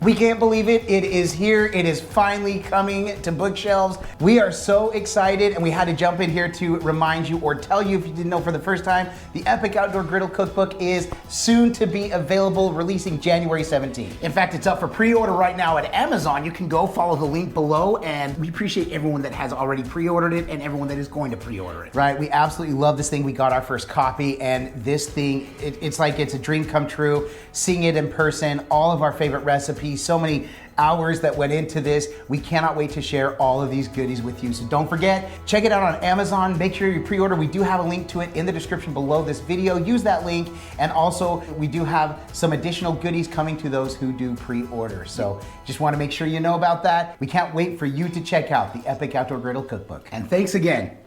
We can't believe it. It is here. It is finally coming to bookshelves. We are so excited, and we had to jump in here to remind you or tell you if you didn't know for the first time, the Epic Outdoor Griddle Cookbook is soon to be available, releasing January 17th. In fact, it's up for pre-order right now at Amazon. You can go follow the link below, and we appreciate everyone that has already pre-ordered it and everyone that is going to pre-order it. Right, we absolutely love this thing. We got our first copy, and this thing, it's like it's a dream come true. Seeing it in person, all of our favorite recipes, so many hours that went into this. We cannot wait to share all of these goodies with you. So don't forget, check it out on Amazon. Make sure you pre-order. We do have a link to it in the description below this video. Use that link. And also, we do have some additional goodies coming to those who do pre-order. So just want to make sure you know about that. We can't wait for you to check out the Epic Outdoor Griddle Cookbook. And thanks again.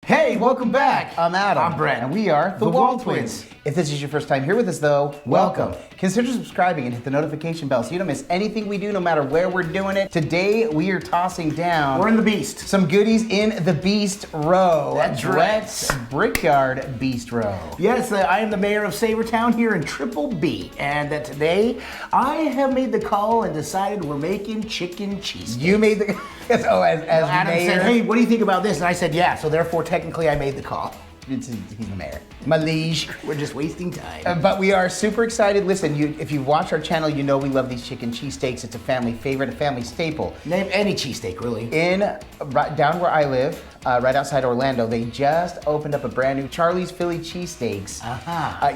Hey, welcome back. I'm Adam. I'm Brent. And we are the WALTWINS. If this is your first time here with us though, welcome. Consider subscribing and hit the notification bell so you don't miss anything we do no matter where we're doing it. Today we are tossing down... We're in the Beast. Some goodies in the Beast Row. That's Brett's Brickyard Beast Row. Yes, I am the mayor of Sabertown here in Triple B. And today I have made the call and decided we're making chicken cheesesteak. You made the... Oh, as Adam mayor. said, hey, what do you think about this? And I said, yeah, so therefore technically I made the call. He's the mayor. My liege. We're just wasting time. But we are super excited. Listen, if you watch our channel, you know we love these chicken cheesesteaks. It's a family favorite, a family staple. Name any cheesesteak, really. Down where I live, right outside Orlando, they just opened up a brand new Charleys Philly cheesesteaks.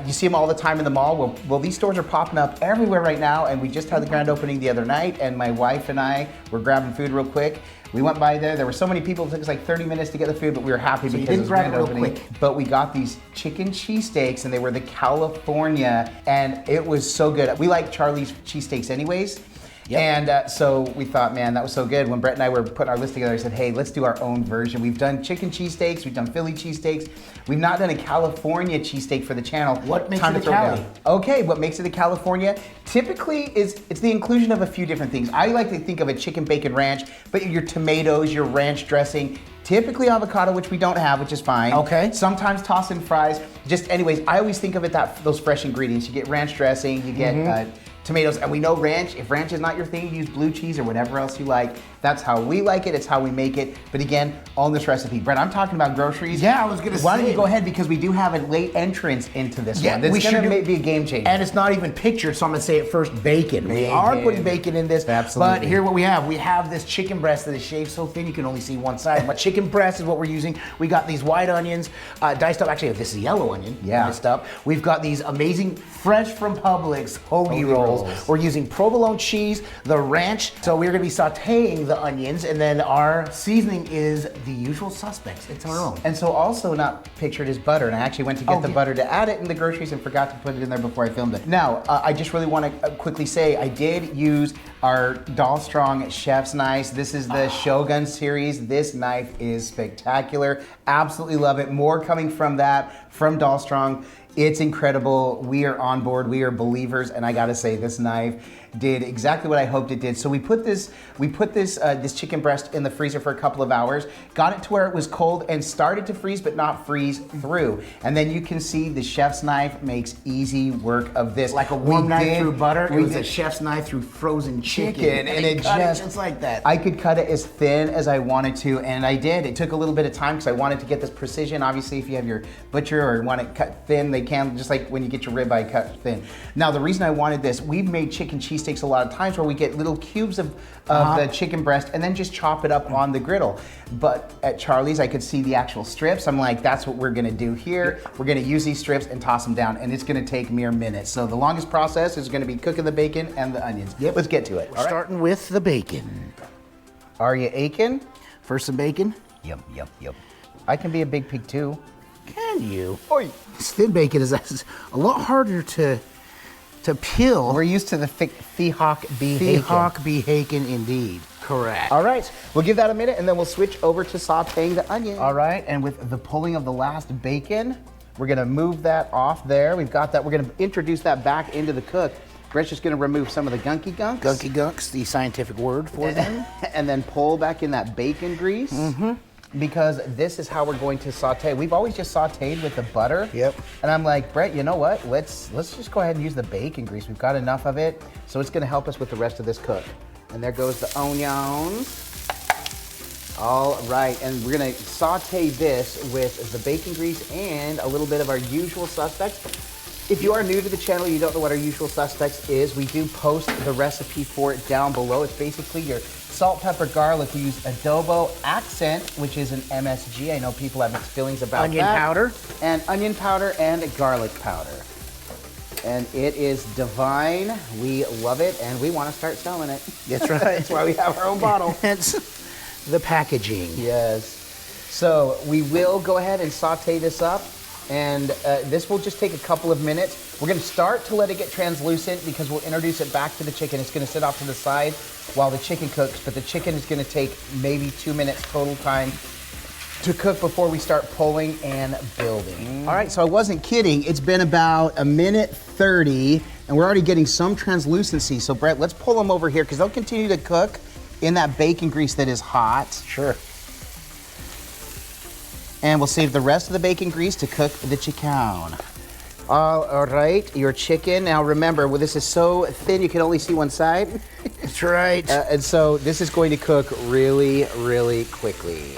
You see them all the time in the mall. Well, these stores are popping up everywhere right now, and we just had the grand opening the other night, and my wife and I were grabbing food real quick. We went by there. There were so many people. It took us like 30 minutes to get the food, but we were happy because it was grand opening. But we got these chicken cheesesteaks, and they were the California, and it was so good. We like Charleys cheesesteaks anyways. Yep. And so we thought, man, that was so good. When Brett and I were putting our list together, I said, hey, let's do our own version. We've done chicken cheesesteaks, we've done Philly cheesesteaks. We've not done a California cheesesteak for the channel. What makes it a Cali? Okay, what makes it a California? Typically, it's the inclusion of a few different things. I like to think of a chicken bacon ranch, but your tomatoes, your ranch dressing, typically avocado, which we don't have, which is fine. Okay. Sometimes toss in fries. Just anyways, I always think of it those fresh ingredients. You get ranch dressing, you get tomatoes, and we know ranch, if ranch is not your thing, use blue cheese or whatever else you like. That's how we like it, it's how we make it. But again, on this recipe. Brett, I'm talking about groceries. Yeah, I was gonna say. Why don't you go ahead, because we do have a late entrance into this one. We It's gonna be a game changer. And it's not even pictured, so I'm gonna say it first, bacon. We are putting bacon in this. Absolutely. But here what we have. We have this chicken breast that is shaved so thin you can only see one side. But chicken breast is what we're using. We got these white onions, diced up. Actually, this is a yellow onion, diced up. We've got these amazing, fresh from Publix hoagie rolls. We're using provolone cheese, the ranch. So we're gonna be sauteing the onions, and then our seasoning is the usual suspects. It's our own. And so also not pictured is butter, and I actually went to get the butter to add it in the groceries and forgot to put it in there before I filmed it. Now, I just really want to quickly say I did use our Doll Strong Chef's Knife. This is the Shogun series. This knife is spectacular. Absolutely love it. More coming from that, from Doll Strong. It's incredible. We are on board. We are believers, and I gotta say, this knife did exactly what I hoped it did. So we put this chicken breast in the freezer for a couple of hours, got it to where it was cold, and started to freeze, but not freeze through. And then you can see the chef's knife makes easy work of this. Like a warm knife through butter. It was a chef's knife through frozen chicken, and it just like that. I could cut it as thin as I wanted to, and I did. It took a little bit of time because I wanted to get this precision. Obviously, if you have your butcher or want it cut thin, they can, just like when you get your ribeye cut thin. Now, the reason I wanted this, we've made chicken cheesesteaks a lot of times where we get little cubes of the chicken breast and then just chop it up on the griddle. But at Charleys, I could see the actual strips. I'm like, that's what we're gonna do here. We're gonna use these strips and toss them down, and it's gonna take mere minutes. So the longest process is gonna be cooking the bacon and the onions. Yep. Let's get to it. We're starting with the bacon. Are you aching? First some bacon. Yep. I can be a big pig too. Can you? Oi. This thin bacon is a lot harder to peel. We're used to the thick Hawk bacon indeed. Correct. All right, we'll give that a minute and then we'll switch over to sauteing the onion. All right, and with the pulling of the last bacon, we're gonna move that off there. We've got that, we're gonna introduce that back into the cook. Brett's just gonna remove some of the gunky gunks. Gunky gunks, the scientific word for them. And then pull back in that bacon grease. because this is how we're going to saute. We've always just sauteed with the butter. Yep. And I'm like, Brett, you know what? Let's just go ahead and use the bacon grease. We've got enough of it, so it's gonna help us with the rest of this cook. And there goes the onions. All right, and we're gonna saute this with the bacon grease and a little bit of our usual suspects. If you are new to the channel, you don't know what our usual suspects is, we do post the recipe for it down below. It's basically your salt, pepper, garlic. We use adobo, accent, which is an MSG. I know people have mixed feelings about onion powder. And onion powder and garlic powder. And it is divine. We love it, and we want to start selling it. That's right. That's why we have our own bottle. Hence the packaging. Yes. So we will go ahead and saute this up, and this will just take a couple of minutes. We're going to start to let it get translucent because we'll introduce it back to the chicken. It's going to sit off to the side while the chicken cooks, but the chicken is going to take maybe 2 minutes total time to cook before we start pulling and building. All right, so I wasn't kidding. It's been about 1:30, and we're already getting some translucency. So Brett, let's pull them over here because they'll continue to cook in that bacon grease that is hot. Sure. And we'll save the rest of the bacon grease to cook the chicken. All right, your chicken. Now remember, well, this is so thin you can only see one side. That's right. And so this is going to cook really, really quickly.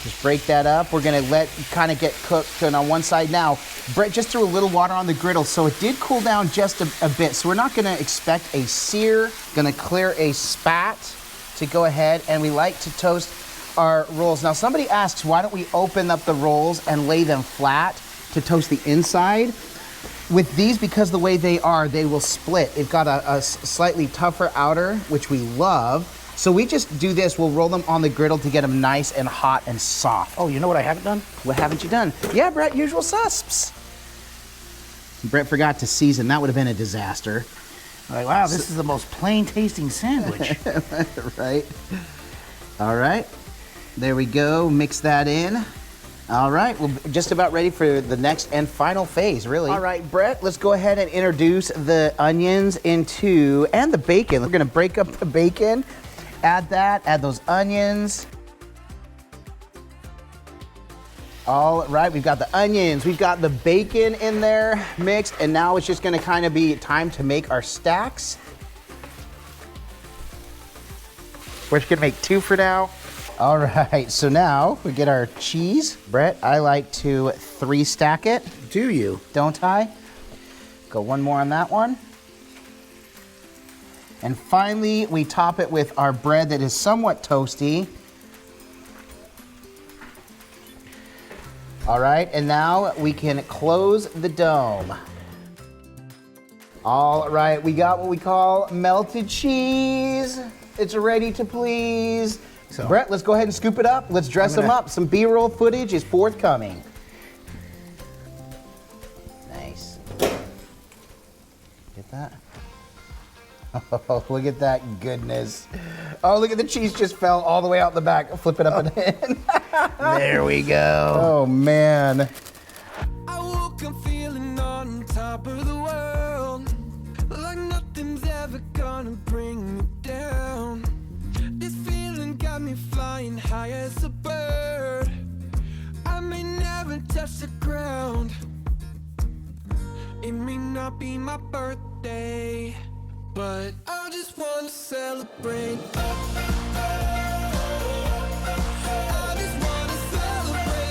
Just break that up. We're gonna let it kind of get cooked on one side. Now, Brett just threw a little water on the griddle, so it did cool down just a bit. So we're not gonna expect a sear, gonna clear a spat to go ahead, and we like to toast our rolls. Now, somebody asks, why don't we open up the rolls and lay them flat to toast the inside? With these, because the way they are, they will split. They've got a slightly tougher outer, which we love. So we just do this, we'll roll them on the griddle to get them nice and hot and soft. Oh, you know what I haven't done? What haven't you done? Yeah, Brett, usual susps. Brett forgot to season, that would have been a disaster. Like, wow, this is the most plain tasting sandwich. Right. All right, there we go, mix that in. All right, we're just about ready for the next and final phase, really. All right, Brett, let's go ahead and introduce the onions and the bacon. We're gonna break up the bacon. Add those onions. All right, we've got the onions, we've got the bacon in there mixed, and now it's just gonna kind of be time to make our stacks. We're just gonna make 2 for now. All right, so now we get our cheese. Brett, I like to 3 stack it. Do you? Don't I? Go 1 more on that one. And finally, we top it with our bread that is somewhat toasty. All right, and now we can close the dome. All right, we got what we call melted cheese. It's ready to please. So, Brett, let's go ahead and scoop it up. Let's dress them up. Some B-roll footage is forthcoming. Nice. Get that? Oh, look at that goodness. Oh, look at the cheese just fell all the way out the back. Flip it up and in. There we go. Oh, man. I woke up feeling on top of the world, like nothing's ever gonna bring me down. This feeling got me flying high as a bird. I may never touch the ground. It may not be my birthday, but I just want to celebrate. I just want to celebrate,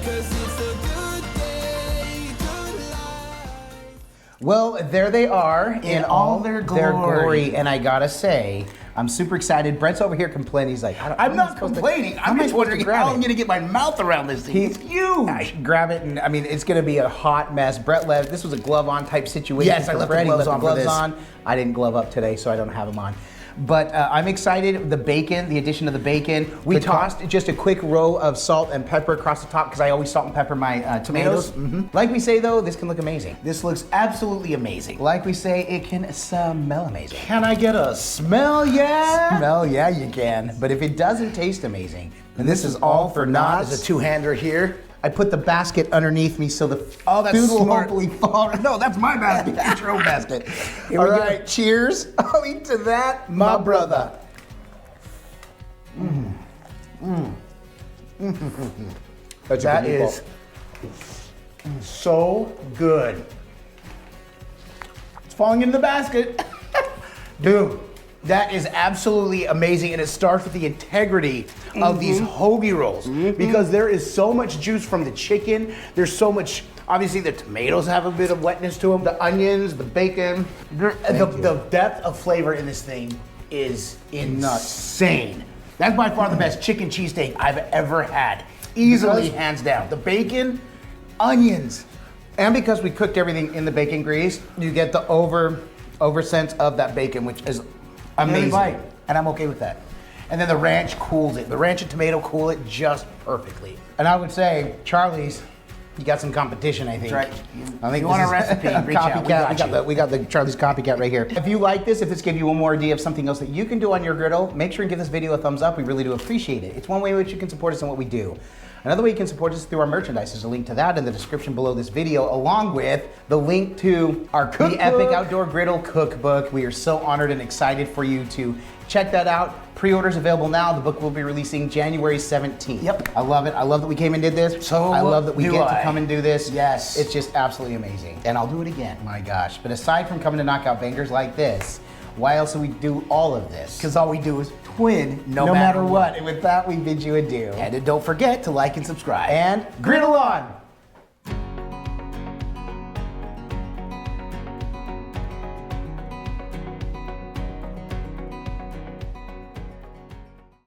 'cause it's a good day, good life. Well, there they are In all their glory. And I gotta say, I'm super excited. Brett's over here complaining. He's like, I'm not complaining. I'm just wondering how I'm gonna get my mouth around this thing. It's huge. I should grab it, and I mean, it's gonna be a hot mess. Brett left. This was a glove-on type situation. Yes, I for left the Brett. He gloves left on the for gloves this. on. I didn't glove up today, so I don't have them on. But I'm excited. The bacon, the addition of the bacon. We tossed just a quick row of salt and pepper across the top because I always salt and pepper my tomatoes. Like we say though, this can look amazing. This looks absolutely amazing. Like we say, it can smell amazing. Can I get a smell? Yeah. Smell, yeah, you can. But if it doesn't taste amazing, then this is all for naught. There's a two-hander here. I put the basket underneath me so the that's food will smart. hopefully fall. No, that's my basket. That's your own basket. Here All we go. right, cheers. I'll eat to that, my brother. That's That a good is so good. It's falling into the basket. Dude, that is absolutely amazing, and it starts with the integrity of these hoagie rolls because there is so much juice from the chicken. There's so much, obviously the tomatoes have a bit of wetness to them, the onions, the bacon. The depth of flavor in this thing is insane. That's by far the best chicken cheesesteak I've ever had. Easily, hands down. The bacon, onions. And because we cooked everything in the bacon grease, you get the over sense of that bacon, which is amazing. Bite, and I'm okay with that. And then the ranch cools it. The ranch and tomato cool it just perfectly. And I would say, Charley's, you got some competition, I think. That's right. I think You want this a is recipe, reach out. Copycat. We got the Charley's copycat right here. If you like this, if this gave you one more idea of something else that you can do on your griddle, make sure and give this video a thumbs up. We really do appreciate it. It's one way in which you can support us in what we do. Another way you can support us is through our merchandise. There's a link to that in the description below this video, along with the link to our The Epic Outdoor Griddle Cookbook. We are so honored and excited for you to check that out. Pre-orders available now. The book will be releasing January 17th. Yep. I love it. I love that we came and did this. So I love that we do get to I. come and do this. Yes. It's just absolutely amazing. And I'll do it again. My gosh. But aside from coming to knock out bangers like this, why else do we do all of this? Because all we do is twin No matter what. And with that, we bid you adieu. And don't forget to like and subscribe. And griddle on!